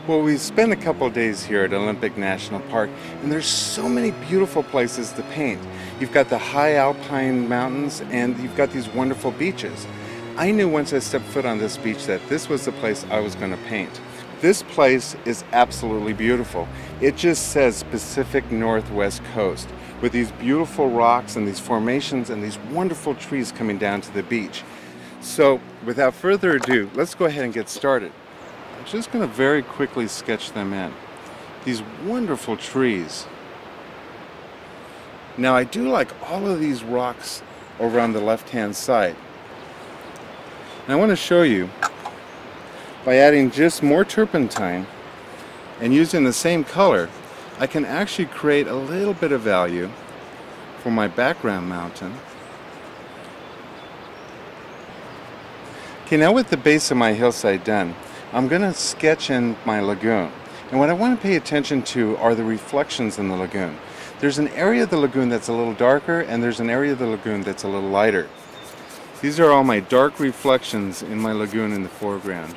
Well, we spent a couple of days here at Olympic National Park, and there's so many beautiful places to paint. You've got the high alpine mountains, and you've got these wonderful beaches. I knew once I stepped foot on this beach that this was the place I was going to paint. This place is absolutely beautiful. It just says Pacific Northwest Coast, with these beautiful rocks and these formations and these wonderful trees coming down to the beach. So, without further ado, let's go ahead and get started. I'm just going to very quickly sketch them in. These wonderful trees. Now, I do like all of these rocks over on the left-hand side. And I want to show you, by adding just more turpentine and using the same color, I can actually create a little bit of value for my background mountain. Okay, now with the base of my hillside done, I'm going to sketch in my lagoon. And what I want to pay attention to are the reflections in the lagoon. There's an area of the lagoon that's a little darker, and there's an area of the lagoon that's a little lighter. These are all my dark reflections in my lagoon in the foreground.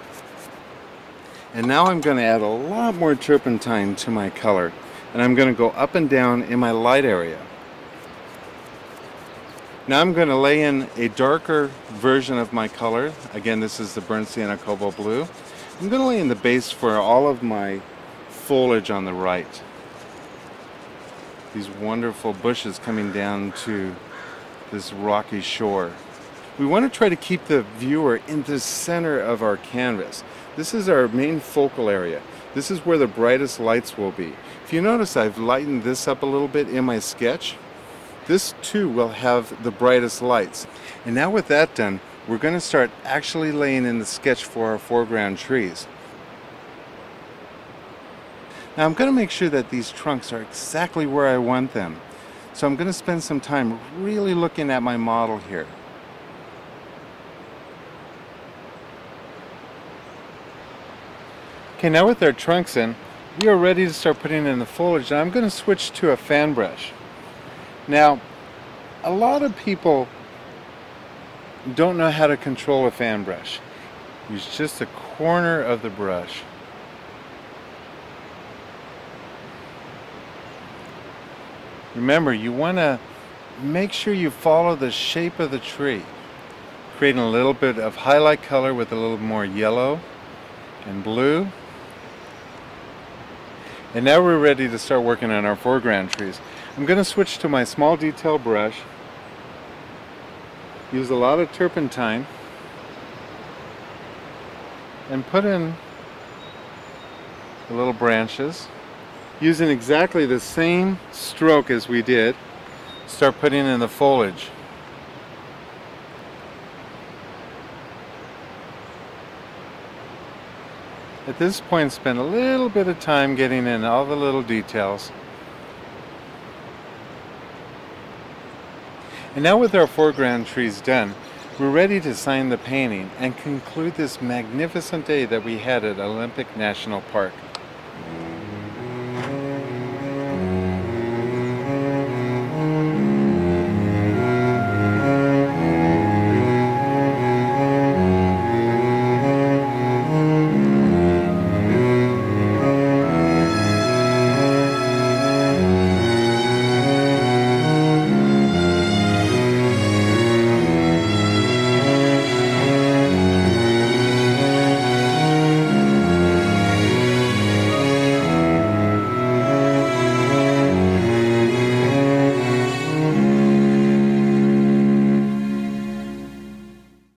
And now I'm going to add a lot more turpentine to my color, and I'm going to go up and down in my light area. Now I'm going to lay in a darker version of my color. Again, this is the burnt sienna cobalt blue. I'm going to lay in the base for all of my foliage on the right. These wonderful bushes coming down to this rocky shore. We want to try to keep the viewer in the center of our canvas. This is our main focal area. This is where the brightest lights will be. If you notice, I've lightened this up a little bit in my sketch. This too will have the brightest lights. And now with that done, we're going to start actually laying in the sketch for our foreground trees. Now I'm going to make sure that these trunks are exactly where I want them. So I'm going to spend some time really looking at my model here. Okay, now with our trunks in, we are ready to start putting in the foliage. And I'm going to switch to a fan brush. Now, a lot of people don't know how to control a fan brush. Use just a corner of the brush. Remember, you want to make sure you follow the shape of the tree, creating a little bit of highlight color with a little more yellow and blue. And now we're ready to start working on our foreground trees. I'm going to switch to my small detail brush, use a lot of turpentine, and put in the little branches. Using exactly the same stroke as we did, start putting in the foliage. At this point, spend a little bit of time getting in all the little details. And now with our foreground trees done, we're ready to sign the painting and conclude this magnificent day that we had at Olympic National Park.